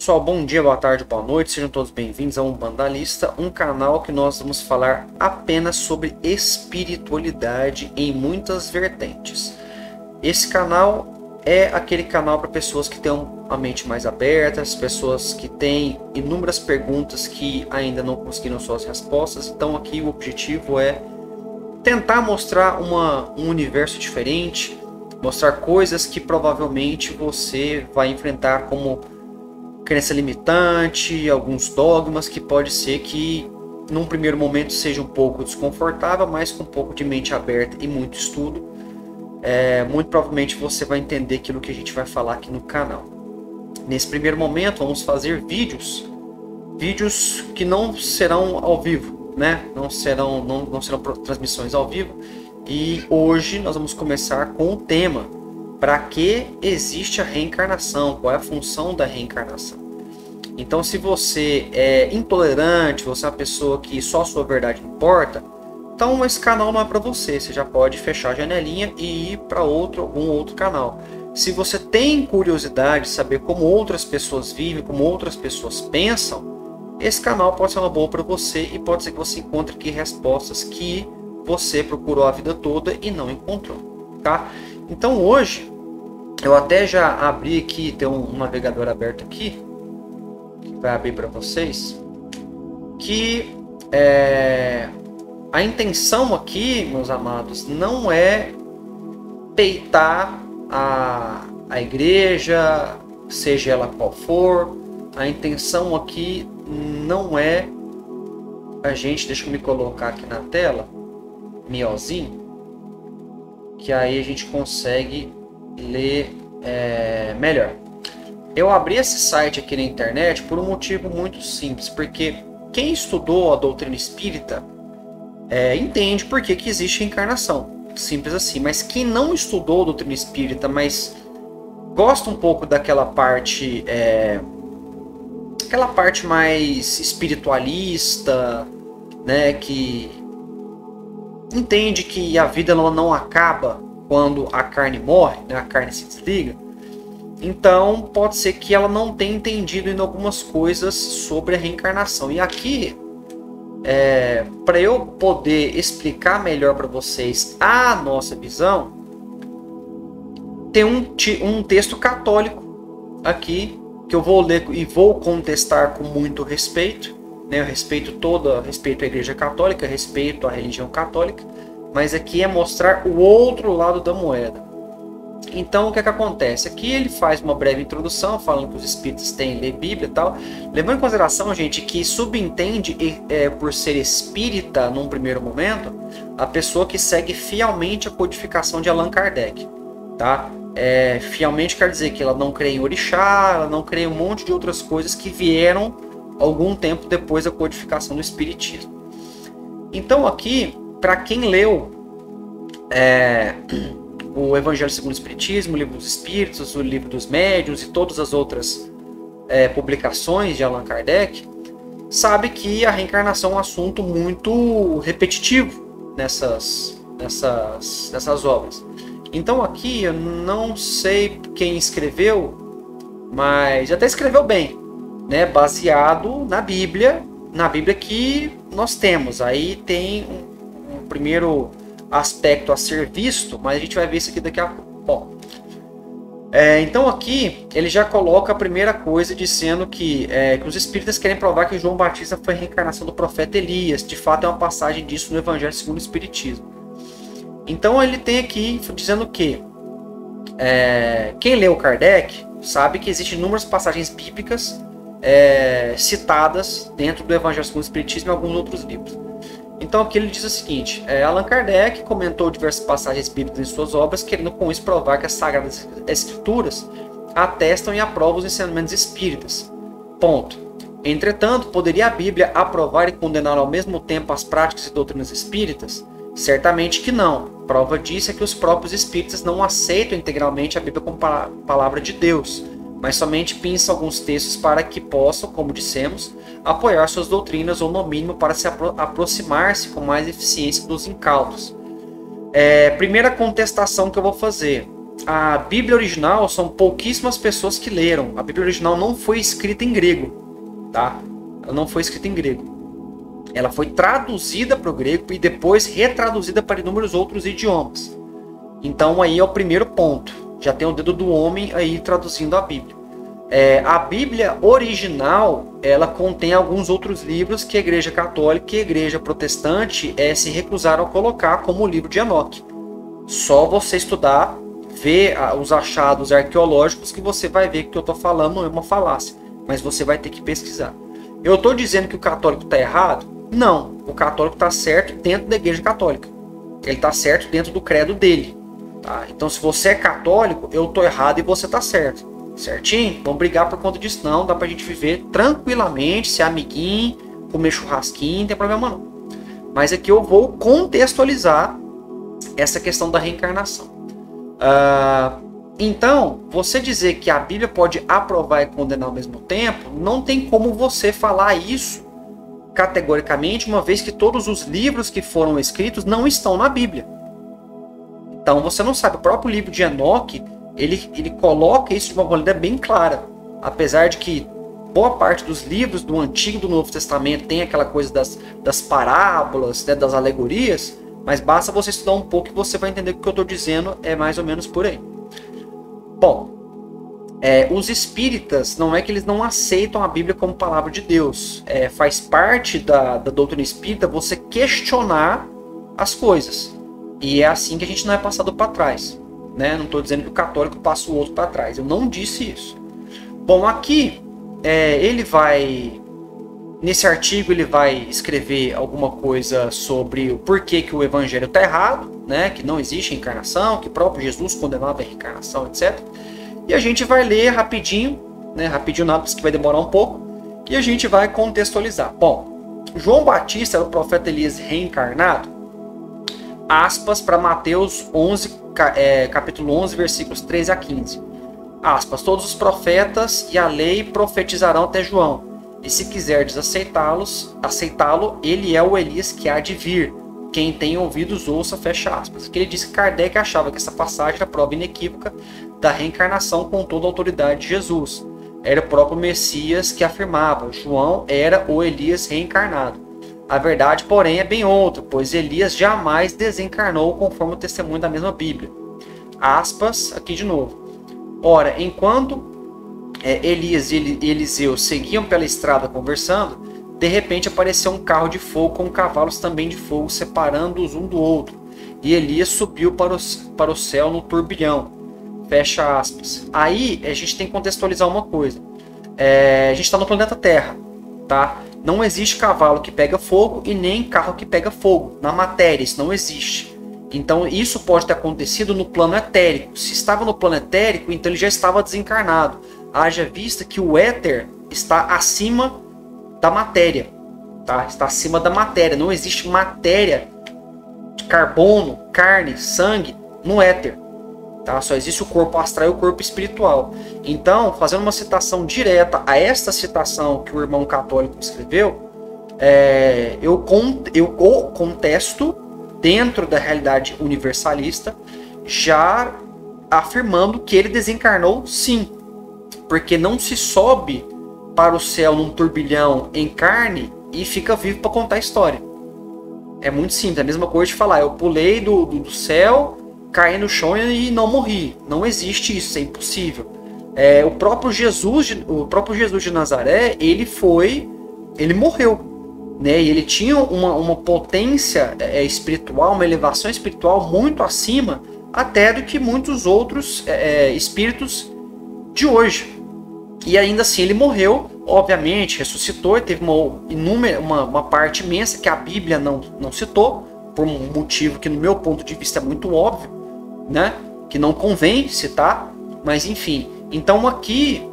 Pessoal, bom dia, boa tarde, boa noite, sejam todos bem-vindos a Umbandalista, um canal que nós vamos falar apenas sobre espiritualidade em muitas vertentes. Esse canal é aquele canal para pessoas que têm a mente mais aberta, as pessoas que têm inúmeras perguntas que ainda não conseguiram suas respostas. Então aqui o objetivo é tentar mostrar um universo diferente, mostrar coisas que provavelmente você vai enfrentar como crença limitante, alguns dogmas que pode ser que num primeiro momento seja um pouco desconfortável, mas com um pouco de mente aberta e muito estudo, muito provavelmente você vai entender aquilo que a gente vai falar aqui no canal. Nesse primeiro momento vamos fazer vídeos que não serão ao vivo, né? Não serão transmissões ao vivo. E hoje nós vamos começar com o tema: para que existe a reencarnação? Qual é a função da reencarnação? Então, se você é intolerante, você é uma pessoa que só a sua verdade importa, então esse canal não é para você. Você já pode fechar a janelinha e ir para algum outro canal. Se você tem curiosidade de saber como outras pessoas vivem, como outras pessoas pensam, esse canal pode ser uma boa para você e pode ser que você encontre aqui respostas que você procurou a vida toda e não encontrou, tá? Então hoje eu até já abri aqui, tem um navegador aberto aqui que vai abrir para vocês, que a intenção aqui, meus amados, não é peitar a igreja, seja ela qual for. A intenção aqui não é a gente, deixa eu me colocar aqui na tela, miozinho, que aí a gente consegue ler melhor. Eu abri esse site aqui na internet por um motivo muito simples, porque quem estudou a doutrina espírita entende por que existe reencarnação, simples assim. Mas quem não estudou a doutrina espírita, mas gosta um pouco daquela parte, aquela parte mais espiritualista, né, que entende que a vida não acaba quando a carne morre, né, a carne se desliga. Então pode ser que ela não tenha entendido em algumas coisas sobre a reencarnação. E aqui, para eu poder explicar melhor para vocês a nossa visão, tem um texto católico aqui que eu vou ler e vou contestar com muito respeito. Eu respeito a Igreja Católica, respeito a religião católica, mas aqui é mostrar o outro lado da moeda. Então o que acontece? Aqui ele faz uma breve introdução falando que os espíritos têm ler Bíblia e tal, levando em consideração, gente, que subentende por ser espírita num primeiro momento a pessoa que segue fielmente a codificação de Allan Kardec, tá? Fielmente quer dizer que ela não crê em orixá, ela não crê em um monte de outras coisas que vieram algum tempo depois da codificação do espiritismo. Então aqui, para quem leu o Evangelho segundo o Espiritismo, o Livro dos Espíritos, o Livro dos Médiuns e todas as outras publicações de Allan Kardec, sabe que a reencarnação é um assunto muito repetitivo nessas obras. Então aqui eu não sei quem escreveu, mas até escreveu bem, né, baseado na Bíblia que nós temos. Aí tem um primeiro aspecto a ser visto, mas a gente vai ver isso aqui daqui a pouco. Bom, então aqui ele já coloca a primeira coisa dizendo que os espíritas querem provar que João Batista foi a reencarnação do profeta Elias. De fato é uma passagem disso no Evangelho segundo o Espiritismo. Então ele tem aqui dizendo que quem leu Kardec sabe que existem inúmeras passagens bíblicas citadas dentro do Evangelho segundo o Espiritismo e alguns outros livros. Então aqui ele diz o seguinte: Allan Kardec comentou diversas passagens bíblicas em suas obras, querendo com isso provar que as Sagradas Escrituras atestam e aprovam os ensinamentos espíritas. Ponto. Entretanto, poderia a Bíblia aprovar e condenar ao mesmo tempo as práticas e doutrinas espíritas? Certamente que não. Prova disso é que os próprios espíritas não aceitam integralmente a Bíblia como palavra de Deus, mas somente pensam alguns textos para que possam, como dissemos, apoiar suas doutrinas ou, no mínimo, para se aproximar-se com mais eficiência dos incautos. Primeira contestação que eu vou fazer. a Bíblia original são pouquíssimas pessoas que leram. A Bíblia original não foi escrita em grego, tá? Ela não foi escrita em grego. Ela foi traduzida para o grego e depois retraduzida para inúmeros outros idiomas. Então aí é o primeiro ponto. Já tem o dedo do homem aí traduzindo a Bíblia. A Bíblia original, ela contém alguns outros livros que a Igreja Católica e a Igreja Protestante se recusaram a colocar, como o livro de Enoque. Só você estudar, ver os achados arqueológicos que você vai ver que o que eu estou falando não é uma falácia. Mas você vai ter que pesquisar. Eu estou dizendo que o católico está errado? Não. O católico está certo dentro da Igreja Católica. Ele está certo dentro do credo dele. Tá? Então, se você é católico, eu estou errado e você está certo. Certinho? Vamos brigar por conta disso não. Dá pra gente viver tranquilamente, ser amiguinho, comer churrasquinho, não tem problema não. Mas aqui eu vou contextualizar essa questão da reencarnação. Então, você dizer que a Bíblia pode aprovar e condenar ao mesmo tempo, não tem como você falar isso categoricamente, uma vez que todos os livros que foram escritos não estão na Bíblia. Então você não sabe. O próprio livro de Enoque, ele coloca isso de uma maneira bem clara. Apesar de que boa parte dos livros do Antigo e do Novo Testamento tem aquela coisa das parábolas, né, das alegorias, mas basta você estudar um pouco e você vai entender que o que eu estou dizendo é mais ou menos por aí. Bom, os espíritas, não é que eles não aceitam a Bíblia como palavra de Deus. Faz parte da doutrina espírita você questionar as coisas. E é assim que a gente não é passado para trás. Né? Não estou dizendo que o católico passa o outro para trás. Eu não disse isso. Bom, aqui ele vai... Nesse artigo ele vai escrever alguma coisa sobre o porquê que o evangelho está errado, né? Que não existe reencarnação, que o próprio Jesus condenava a reencarnação, etc. E a gente vai ler rapidinho, né? Rapidinho nada, porque vai demorar um pouco. E a gente vai contextualizar. Bom, João Batista era o profeta Elias reencarnado. Aspas para Mateus 11, capítulo 11, versículos 13 a 15. Aspas, todos os profetas e a lei profetizarão até João. E se quiserdes aceitá-lo, ele é o Elias que há de vir. Quem tem ouvidos, ouça, fecha aspas. Aqui ele disse que Kardec achava que essa passagem era prova inequívoca da reencarnação com toda a autoridade de Jesus. Era o próprio Messias que afirmava. João era o Elias reencarnado. A verdade, porém, é bem outra, pois Elias jamais desencarnou conforme o testemunho da mesma Bíblia. Aspas, aqui de novo. Ora, enquanto Elias e Eliseu seguiam pela estrada conversando, de repente apareceu um carro de fogo com cavalos também de fogo, separando-os um do outro. E Elias subiu para o céu no turbilhão. Fecha aspas. Aí a gente tem que contextualizar uma coisa. A gente está no planeta Terra, tá? Não existe cavalo que pega fogo e nem carro que pega fogo. Na matéria, isso não existe. Então isso pode ter acontecido no plano etérico. Se estava no plano etérico, então ele já estava desencarnado. Haja vista que o éter está acima da matéria. Tá? Está acima da matéria. Não existe matéria de carbono, carne, sangue no éter. Tá? Só existe o corpo astral e o corpo espiritual. Então, fazendo uma citação direta a esta citação que o irmão católico escreveu, eu o contesto dentro da realidade universalista, já afirmando que ele desencarnou sim. Porque não se sobe para o céu num turbilhão em carne e fica vivo para contar a história. É muito simples, é a mesma coisa de falar, eu pulei do céu, caí no chão e não morri. Não existe isso, é impossível. O próprio Jesus de Nazaré, ele morreu, né? E ele tinha uma potência espiritual, uma elevação espiritual muito acima até do que muitos outros espíritos de hoje. E ainda assim ele morreu, obviamente, ressuscitou e teve uma parte imensa que a Bíblia não citou, por um motivo que no meu ponto de vista é muito óbvio, né? Que não convém citar, mas enfim. Então aqui,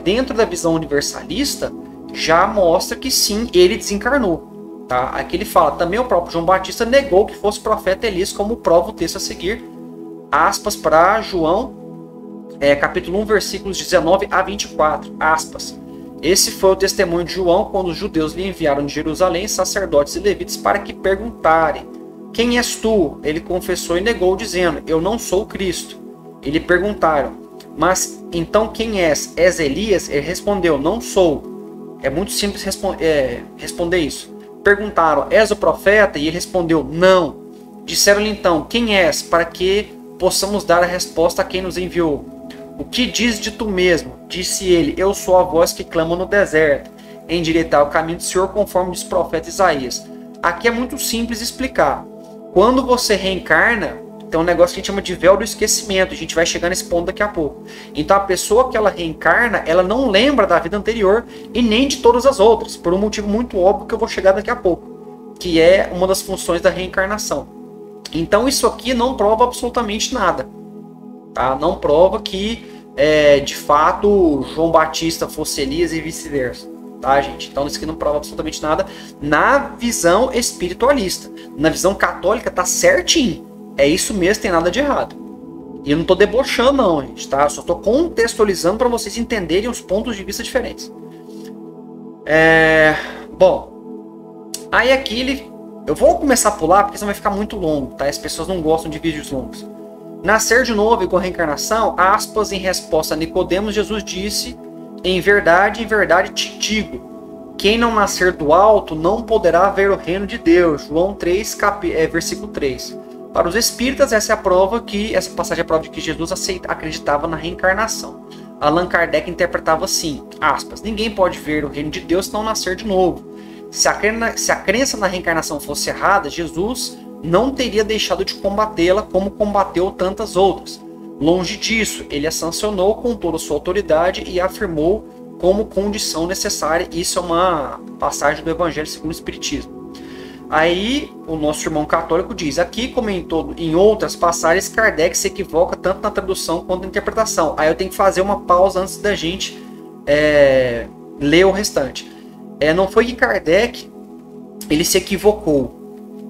dentro da visão universalista, já mostra que sim, ele desencarnou. Tá? Aqui ele fala, também o próprio João Batista negou que fosse profeta Elias, como prova o texto a seguir. Aspas para João, capítulo 1, versículos 19 a 24. Aspas. Esse foi o testemunho de João quando os judeus lhe enviaram de Jerusalém sacerdotes e levitas para que perguntarem: quem és tu? Ele confessou e negou, dizendo: eu não sou o Cristo. Ele perguntaram: mas então quem és? És Elias? Ele respondeu: não sou. É muito simples responder isso. Perguntaram: és o profeta? E ele respondeu: não. Disseram-lhe então: quem és? Para que possamos dar a resposta a quem nos enviou. O que diz de tu mesmo? Disse ele: eu sou a voz que clama no deserto, endireitar o caminho do Senhor, conforme diz o profeta Isaías. Aqui é muito simples explicar. Quando você reencarna, tem um negócio que a gente chama de véu do esquecimento. A gente vai chegar nesse ponto daqui a pouco. Então a pessoa que ela reencarna, ela não lembra da vida anterior e nem de todas as outras, por um motivo muito óbvio que eu vou chegar daqui a pouco, que é uma das funções da reencarnação. Então isso aqui não prova absolutamente nada. Tá? Não prova que de fato João Batista fosse Elias e vice-versa. Tá, gente? Então isso aqui não prova absolutamente nada na visão espiritualista. Na visão católica tá certinho. É isso mesmo, tem nada de errado. E eu não tô debochando não, gente, tá? Eu só tô contextualizando para vocês entenderem os pontos de vista diferentes. Bom, aí aqui eu vou começar a pular porque senão vai ficar muito longo, tá? As pessoas não gostam de vídeos longos. Nascer de novo e com a reencarnação, aspas, em resposta a Nicodemos, Jesus disse: em verdade te digo, quem não nascer do alto não poderá ver o reino de Deus. João 3, versículo 3. Para os espíritas, essa passagem é a prova de que Jesus acreditava na reencarnação. Allan Kardec interpretava assim, aspas, ninguém pode ver o reino de Deus se não nascer de novo. Se a crença na reencarnação fosse errada, Jesus não teria deixado de combatê-la como combateu tantas outras. Longe disso, ele a sancionou com toda a sua autoridade e a afirmou como condição necessária. Isso é uma passagem do Evangelho segundo o Espiritismo. Aí o nosso irmão católico diz, aqui como em outras passagens, Kardec se equivoca tanto na tradução quanto na interpretação. Aí eu tenho que fazer uma pausa antes da gente ler o restante. Não foi que Kardec ele se equivocou.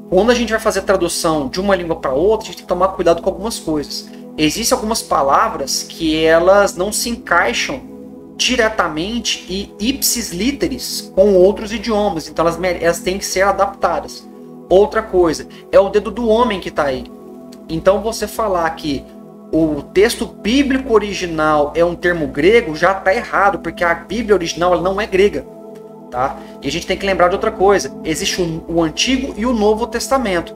Quando a gente vai fazer a tradução de uma língua para outra, a gente tem que tomar cuidado com algumas coisas. Existem algumas palavras que elas não se encaixam diretamente e ipsis literis com outros idiomas, então elas têm que ser adaptadas. Outra coisa, é o dedo do homem que está aí. Então você falar que o texto bíblico original é um termo grego já está errado, porque a Bíblia original ela não é grega. Tá? E a gente tem que lembrar de outra coisa, existe o Antigo e o Novo Testamento.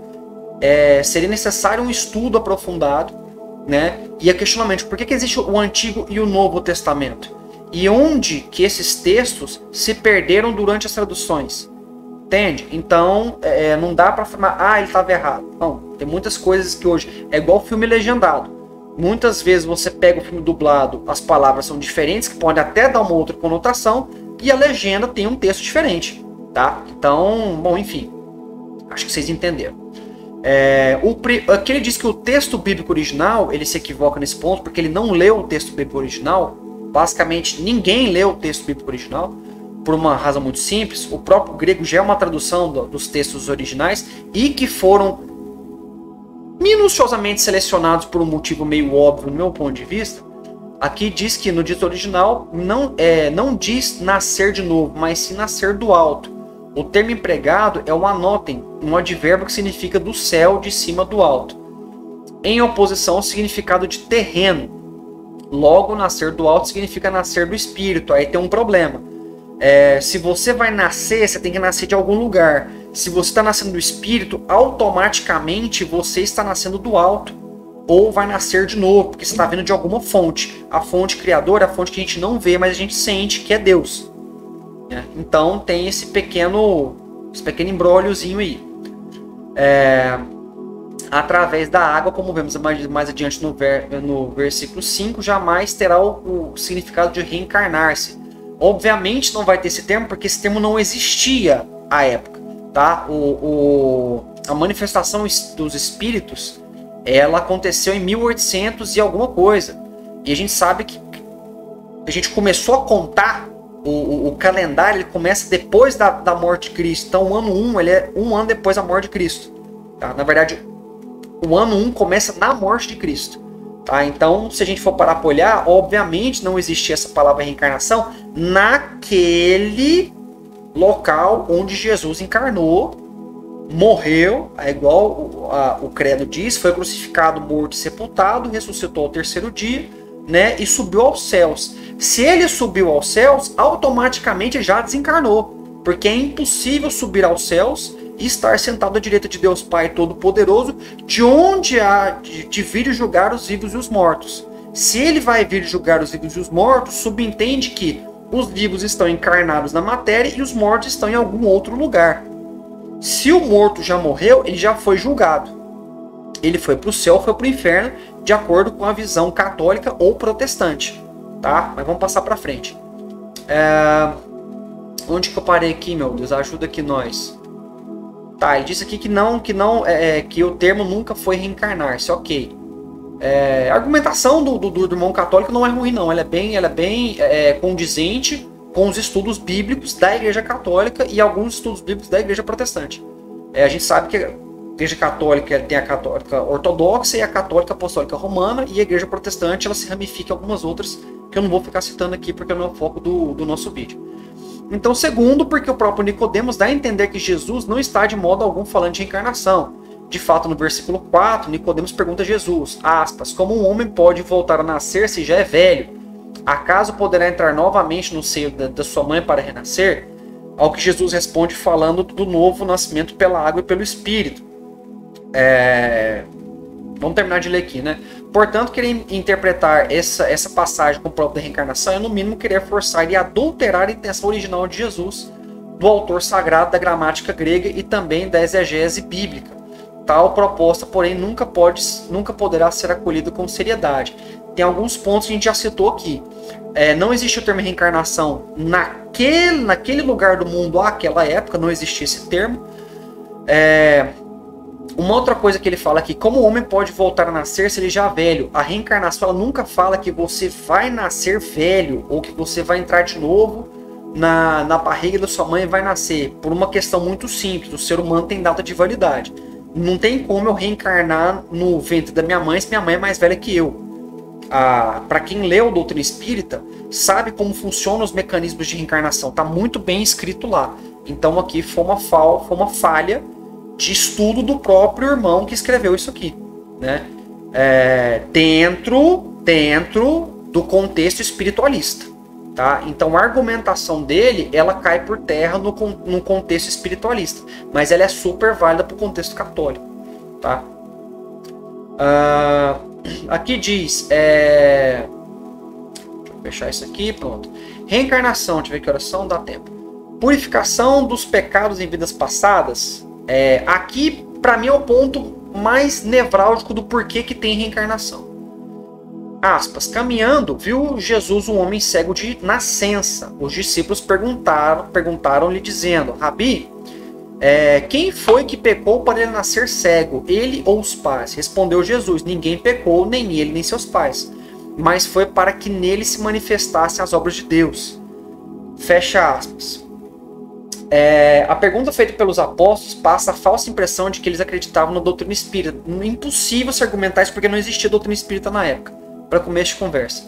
Seria necessário um estudo aprofundado, né? E a questionamento, por que existe o Antigo e o Novo Testamento? E onde que esses textos se perderam durante as traduções? Entende? Então, não dá para afirmar, ele estava errado. Não, tem muitas coisas que hoje é igual filme legendado. Muitas vezes você pega o filme dublado, as palavras são diferentes, que podem até dar uma outra conotação, e a legenda tem um texto diferente, tá? Então, bom, enfim, acho que vocês entenderam. Aqui ele diz que o texto bíblico original, ele se equivoca nesse ponto, porque ele não leu o texto bíblico original. Basicamente, ninguém leu o texto bíblico original, por uma razão muito simples. O próprio grego já é uma tradução dos textos originais, e que foram minuciosamente selecionados por um motivo meio óbvio, no meu ponto de vista. Aqui diz que no dito original não diz nascer de novo, mas sim nascer do alto. O termo empregado é o anotem, um advérbio que significa do céu, de cima, do alto. Em oposição ao significado de terreno. Logo, nascer do alto significa nascer do espírito. Aí tem um problema. Se você vai nascer, você tem que nascer de algum lugar. Se você está nascendo do espírito, automaticamente você está nascendo do alto. Ou vai nascer de novo, porque você está vindo de alguma fonte. A fonte criadora é a fonte que a gente não vê, mas a gente sente que é Deus. Então tem esse pequeno imbrógliozinho aí. Através da água, como vemos mais adiante no versículo 5, jamais terá o significado de reencarnar-se. Obviamente não vai ter esse termo, porque esse termo não existia à época. Tá? A manifestação dos espíritos, ela aconteceu em 1800 e alguma coisa. E a gente sabe que a gente começou a contar, o calendário ele começa depois da morte de Cristo. Então o ano 1 ele é um ano depois da morte de Cristo. Tá? Na verdade, o ano 1 começa na morte de Cristo. Tá? Então, se a gente for parar para olhar, obviamente não existia essa palavra reencarnação naquele local onde Jesus encarnou morreu, é igual o credo diz, foi crucificado, morto e sepultado, ressuscitou ao terceiro dia, né, e subiu aos céus. Se ele subiu aos céus, automaticamente já desencarnou, porque é impossível subir aos céus e estar sentado à direita de Deus Pai Todo-Poderoso, de onde há de vir julgar os vivos e os mortos. Se ele vai vir julgar os vivos e os mortos, subentende que os vivos estão encarnados na matéria e os mortos estão em algum outro lugar. Se o morto já morreu, ele já foi julgado. Ele foi para o céu, foi para o inferno, de acordo com a visão católica ou protestante. Tá? Mas vamos passar para frente. Onde que eu parei aqui, meu Deus? Ajuda aqui nós. Tá, ele disse aqui que o termo nunca foi reencarnar-se. Ok. A argumentação do irmão católico não é ruim, não. Ela é bem condizente com os estudos bíblicos da Igreja Católica e alguns estudos bíblicos da Igreja Protestante. A gente sabe que a Igreja Católica tem a Católica Ortodoxa e a Católica Apostólica Romana, e a Igreja Protestante ela se ramifica em algumas outras que eu não vou ficar citando aqui porque não é o foco do nosso vídeo. Então, segundo, porque o próprio Nicodemos dá a entender que Jesus não está de modo algum falando de reencarnação. De fato, no versículo 4, Nicodemos pergunta a Jesus, aspas, como um homem pode voltar a nascer se já é velho? Acaso poderá entrar novamente no seio da sua mãe para renascer? Ao que Jesus responde falando do novo nascimento pela água e pelo Espírito. Vamos terminar de ler aqui, né? Portanto, querer interpretar essa passagem com o próprio da reencarnação é, no mínimo, querer forçar e adulterar a intenção original de Jesus, do autor sagrado da gramática grega e também da exegese bíblica. Tal proposta, porém, nunca poderá ser acolhida com seriedade. Tem alguns pontos que a gente já citou aqui. Não existe o termo reencarnação naquele lugar do mundo àquela época, não existia esse termo. Uma outra coisa que ele fala aqui, como o homem pode voltar a nascer se ele já é velho? A reencarnação ela nunca fala que você vai nascer velho, ou que você vai entrar de novo na barriga da sua mãe e vai nascer. Por uma questão muito simples, o ser humano tem data de validade. Não tem como eu reencarnar no ventre da minha mãe se minha mãe é mais velha que eu. Para quem leu Doutrina Espírita, sabe como funcionam os mecanismos de reencarnação. Está muito bem escrito lá. Então aqui foi uma falha de estudo do próprio irmão que escreveu isso aqui, né? Dentro do contexto espiritualista, tá? Então a argumentação dele ela cai por terra no contexto espiritualista, mas ela é super válida para o contexto católico, tá? Aqui diz, deixa eu fechar isso aqui, pronto. Reencarnação, deixa eu ver que oração dá tempo. Purificação dos pecados em vidas passadas. Aqui, para mim, é o ponto mais nevrálgico do porquê que tem reencarnação. Aspas, caminhando, viu Jesus um homem cego de nascença. Os discípulos perguntaram-lhe dizendo, Rabi, quem foi que pecou para ele nascer cego, ele ou os pais? Respondeu Jesus, ninguém pecou, nem ele, nem seus pais, mas foi para que nele se manifestassem as obras de Deus. Fecha aspas. A pergunta feita pelos apóstolos passa a falsa impressão de que eles acreditavam na doutrina espírita. Impossível se argumentar isso porque não existia doutrina espírita na época, para começo de conversa.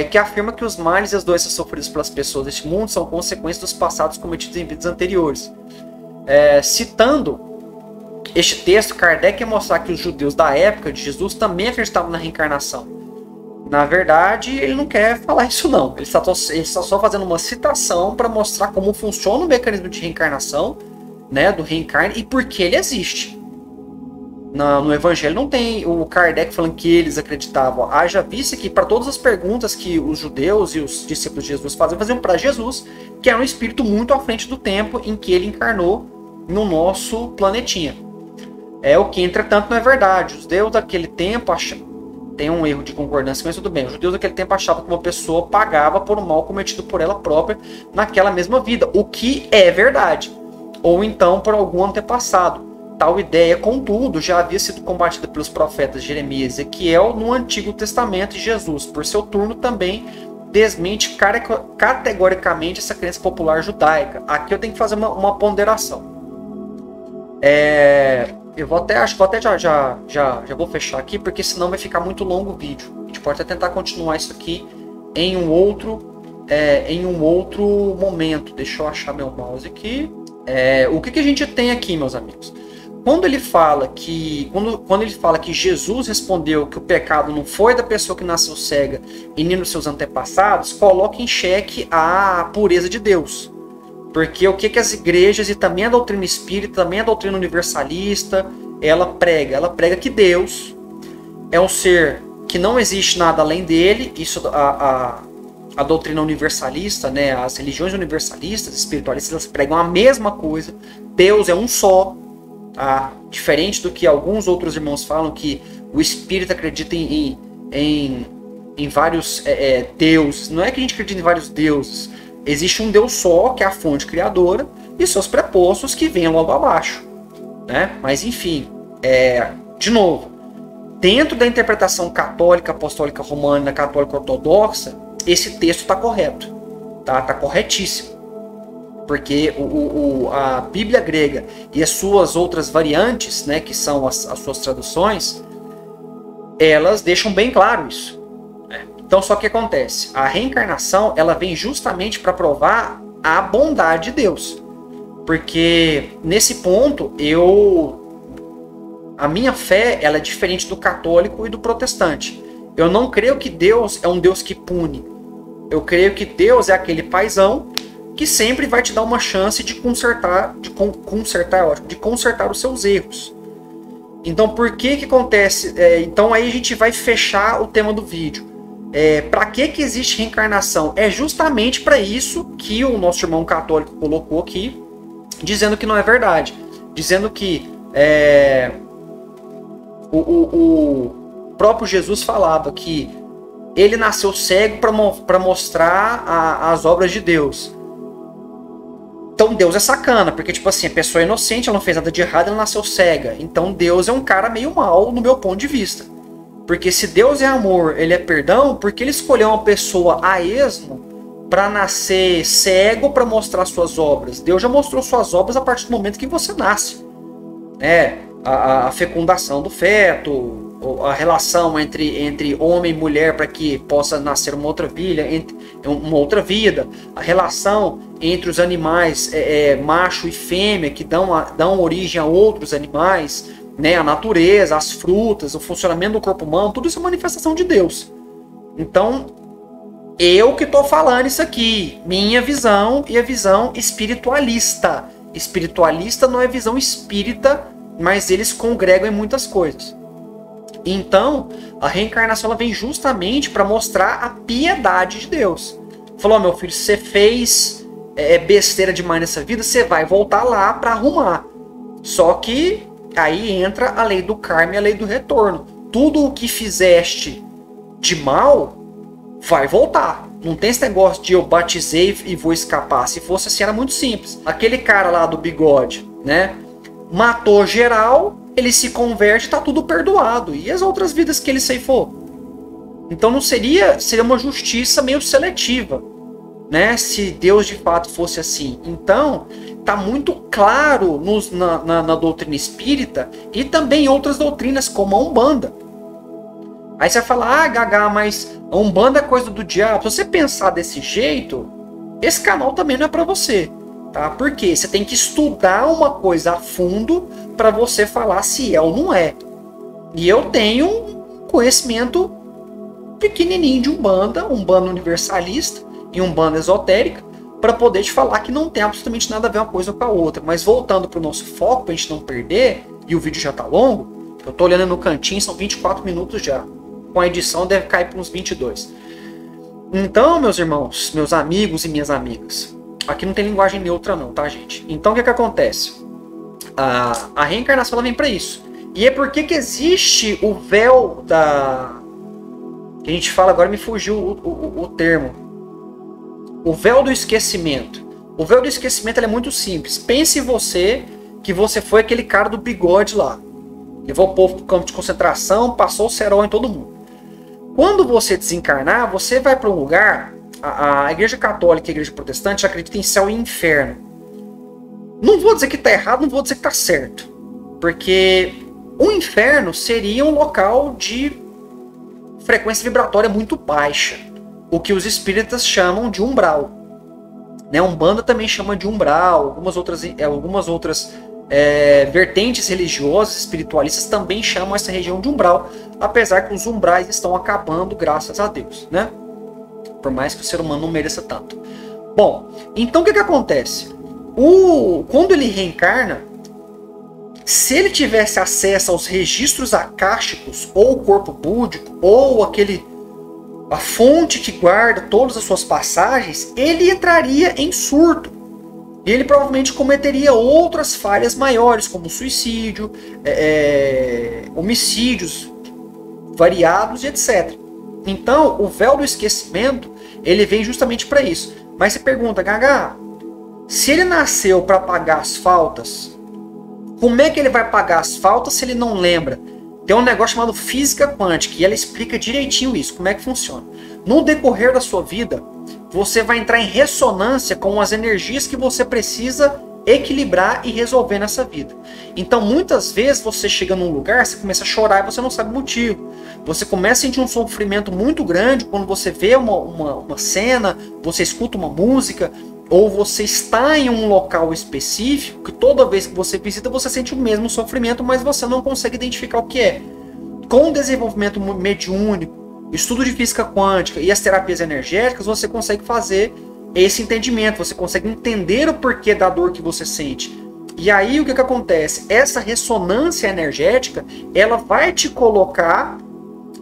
Que afirma que os males e as doenças sofridas pelas pessoas deste mundo são consequências dos passados cometidos em vidas anteriores. Citando este texto, Kardec quer mostrar que os judeus da época de Jesus também acreditavam na reencarnação. Na verdade, ele não quer falar isso não. Ele está só fazendo uma citação para mostrar como funciona o mecanismo de reencarnação, né, do reencarne, e por que ele existe. No Evangelho não tem o Kardec falando que eles acreditavam. Haja vista que para todas as perguntas que os judeus e os discípulos de Jesus faziam para Jesus, que era um espírito muito à frente do tempo em que ele encarnou no nosso planetinha. O que, entretanto, não é verdade. Os judeus daquele tempo tem um erro de concordância, mas tudo bem. Os judeus daquele tempo achavam que uma pessoa pagava por um mal cometido por ela própria naquela mesma vida, o que é verdade, ou então por algum antepassado. Tal ideia, contudo, já havia sido combatida pelos profetas Jeremias e Ezequiel no Antigo Testamento, e Jesus, por seu turno, também desmente categoricamente essa crença popular judaica. Aqui eu tenho que fazer uma ponderação. Acho que já vou fechar aqui, porque senão vai ficar muito longo o vídeo. A gente pode até tentar continuar isso aqui em um outro momento. Deixa eu achar meu mouse aqui. O que a gente tem aqui, meus amigos? quando ele fala que Jesus respondeu que o pecado não foi da pessoa que nasceu cega e nem dos seus antepassados, coloca em xeque a pureza de Deus. Porque o que as igrejas e também a doutrina espírita, também a doutrina universalista, ela prega? Ela prega que Deus é um ser que não existe nada além dele. Isso a doutrina universalista, né, as religiões universalistas, espiritualistas, elas pregam a mesma coisa. Deus é um só. Tá? Diferente do que alguns outros irmãos falam, que o espírito acredita em vários deuses. Não é que a gente acredita em vários deuses. Existe um Deus só, que é a fonte criadora, e seus prepostos que vêm logo abaixo. Né? Mas enfim, de novo, dentro da interpretação católica, apostólica romana, católica ortodoxa, esse texto está correto. Tá corretíssimo. Porque a Bíblia grega e as suas outras variantes, né, que são as suas traduções, elas deixam bem claro isso. Né? Então, só que acontece? A reencarnação, ela vem justamente para provar a bondade de Deus. Porque, nesse ponto, a minha fé ela é diferente do católico e do protestante. Eu não creio que Deus é um Deus que pune. Eu creio que Deus é aquele paizão que sempre vai te dar uma chance de consertar os seus erros. Então, por que acontece? Então, aí a gente vai fechar o tema do vídeo. Para que existe reencarnação? É justamente para isso que o nosso irmão católico colocou aqui, dizendo que não é verdade. Dizendo que o próprio Jesus falava que ele nasceu cego para mostrar as obras de Deus. Então Deus é sacana, porque tipo assim, a pessoa é inocente, ela não fez nada de errado, ela nasceu cega. Então Deus é um cara meio mal no meu ponto de vista. Porque se Deus é amor, ele é perdão, porque ele escolheu uma pessoa a esmo para nascer cego para mostrar suas obras? Deus já mostrou suas obras a partir do momento que você nasce. A fecundação do feto, a relação entre homem e mulher para que possa nascer uma outra vida, a relação entre os animais macho e fêmea que dão origem a outros animais, né? A natureza, as frutas, o funcionamento do corpo humano, tudo isso é manifestação de Deus. Então, eu que estou falando isso aqui, minha visão e a visão espiritualista. Espiritualista não é visão espírita, mas eles congregam em muitas coisas. Então, a reencarnação ela vem justamente para mostrar a piedade de Deus. Falou, meu filho, você fez besteira demais nessa vida, você vai voltar lá para arrumar. Só que aí entra a lei do karma e a lei do retorno. Tudo o que fizeste de mal vai voltar. Não tem esse negócio de eu batizei e vou escapar. Se fosse assim era muito simples. Aquele cara lá do bigode, né? Matou geral, ele se converte, tá tudo perdoado. E as outras vidas que ele ceifou? Então não seria uma justiça meio seletiva, né? Se Deus de fato fosse assim. Então tá muito claro na doutrina espírita e também em outras doutrinas como a Umbanda. Aí você vai falar, Gagá, mas a Umbanda é coisa do diabo. Se você pensar desse jeito, esse canal também não é para você. Tá? Porque você tem que estudar uma coisa a fundo para você falar se é ou não é. E eu tenho um conhecimento pequenininho de Umbanda universalista e Umbanda esotérica, para poder te falar que não tem absolutamente nada a ver uma coisa com a outra. Mas voltando para o nosso foco, para a gente não perder, e o vídeo já está longo, eu estou olhando no cantinho, são 24 minutos já. Com a edição deve cair para uns 22. Então, meus irmãos, meus amigos e minhas amigas, aqui não tem linguagem neutra não, tá, gente? Então, o que acontece? A reencarnação ela vem para isso. E é porque que existe o véu da... que a gente fala, agora me fugiu o termo. O véu do esquecimento. O véu do esquecimento ele é muito simples. Pense você que você foi aquele cara do bigode lá. Levou o povo para o campo de concentração, passou o cerol em todo mundo. Quando você desencarnar, você vai para um lugar... A igreja católica e a igreja protestante acreditam em céu e inferno. Não vou dizer que está errado, não vou dizer que está certo. Porque o inferno seria um local de frequência vibratória muito baixa. O que os espíritas chamam de umbral. Né? Umbanda também chama de umbral. Algumas outras vertentes religiosas, espiritualistas também chamam essa região de umbral, apesar que os umbrais estão acabando, graças a Deus, né? Por mais que o ser humano não mereça tanto. Bom, então o que acontece? Quando ele reencarna, se ele tivesse acesso aos registros akáshicos, ou o corpo búdico, ou a fonte que guarda todas as suas passagens, ele entraria em surto. E ele provavelmente cometeria outras falhas maiores, como suicídio, homicídios variados e etc. Então, o véu do esquecimento, ele vem justamente para isso. Mas você pergunta, Gaga, se ele nasceu para pagar as faltas, como é que ele vai pagar as faltas se ele não lembra? Tem um negócio chamado física quântica e ela explica direitinho isso, como é que funciona. No decorrer da sua vida, você vai entrar em ressonância com as energias que você precisa equilibrar e resolver nessa vida. Então, muitas vezes você chega num lugar, você começa a chorar e você não sabe o motivo. Você começa a sentir um sofrimento muito grande quando você vê uma cena, você escuta uma música, ou você está em um local específico que toda vez que você visita você sente o mesmo sofrimento, mas você não consegue identificar o que é. Com o desenvolvimento mediúnico, estudo de física quântica e as terapias energéticas, você consegue fazer esse entendimento, você consegue entender o porquê da dor que você sente. E aí o que acontece? Essa ressonância energética, ela vai te colocar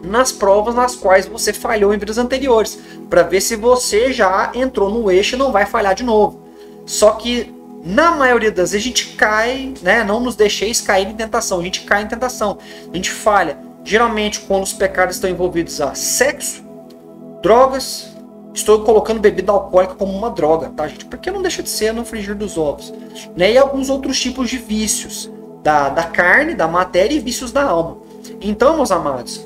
nas provas nas quais você falhou em vidas anteriores, para ver se você já entrou no eixo e não vai falhar de novo. Só que na maioria das vezes a gente cai, né? Não nos deixeis cair em tentação, a gente cai em tentação, a gente falha. Geralmente quando os pecados estão envolvidos a sexo, drogas, estou colocando bebida alcoólica como uma droga, tá, gente? Porque não deixa de ser no frigir dos ovos, né? E alguns outros tipos de vícios da carne, da matéria e vícios da alma. Então, meus amados,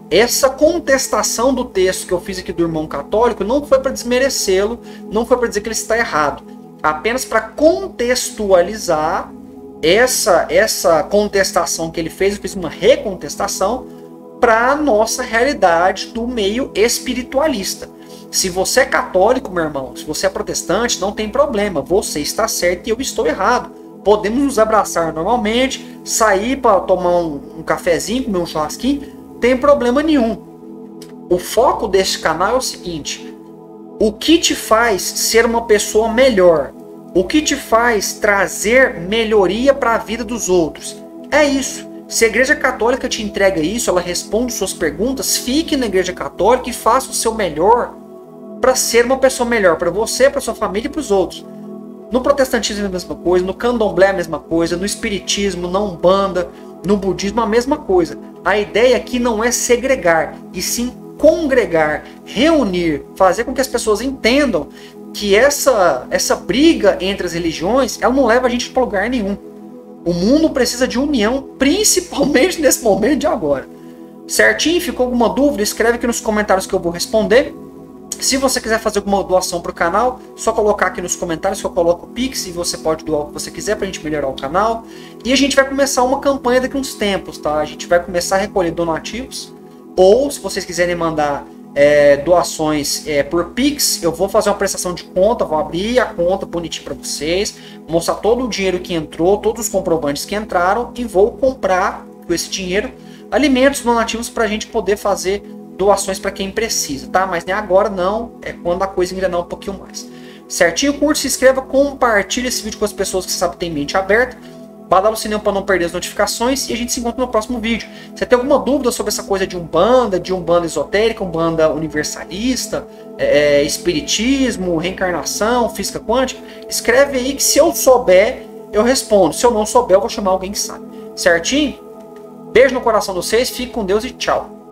essa contestação do texto que eu fiz aqui do irmão católico não foi para desmerecê-lo, não foi para dizer que ele está errado, apenas para contextualizar essa contestação que ele fez. Eu fiz uma recontestação para a nossa realidade do meio espiritualista. Se você é católico, meu irmão, se você é protestante, não tem problema, você está certo e eu estou errado. Podemos nos abraçar normalmente, sair para tomar um cafezinho, comer um churrasquinho, tem problema nenhum. O foco desse canal é o seguinte: o que te faz ser uma pessoa melhor? O que te faz trazer melhoria para a vida dos outros? É isso. Se a Igreja Católica te entrega isso, ela responde suas perguntas, fique na Igreja Católica e faça o seu melhor para ser uma pessoa melhor para você, para sua família e para os outros. No protestantismo é a mesma coisa, no candomblé é a mesma coisa, no espiritismo, na umbanda, no budismo a mesma coisa. A ideia aqui não é segregar, e sim congregar, reunir, fazer com que as pessoas entendam que essa briga entre as religiões, ela não leva a gente para lugar nenhum. O mundo precisa de união, principalmente nesse momento de agora. Certinho? Ficou alguma dúvida? Escreve aqui nos comentários que eu vou responder. Se você quiser fazer alguma doação para o canal, só colocar aqui nos comentários que eu coloco o Pix e você pode doar o que você quiser para a gente melhorar o canal. E a gente vai começar uma campanha daqui a uns tempos, tá? A gente vai começar a recolher donativos. Ou, se vocês quiserem mandar doações por Pix, eu vou fazer uma prestação de conta, vou abrir a conta bonitinho para vocês, mostrar todo o dinheiro que entrou, todos os comprovantes que entraram e vou comprar com esse dinheiro alimentos donativos para a gente poder fazer doações para quem precisa, tá? Mas nem agora não, é quando a coisa engrenar um pouquinho mais. Certinho? Curte, se inscreva, compartilhe esse vídeo com as pessoas que você sabe que tem mente aberta, badala o sininho para não perder as notificações e a gente se encontra no próximo vídeo. Se tem alguma dúvida sobre essa coisa de umbanda esotérica, umbanda universalista, espiritismo, reencarnação, física quântica, escreve aí que se eu souber, eu respondo. Se eu não souber, eu vou chamar alguém que sabe. Certinho? Beijo no coração de vocês, fique com Deus e tchau.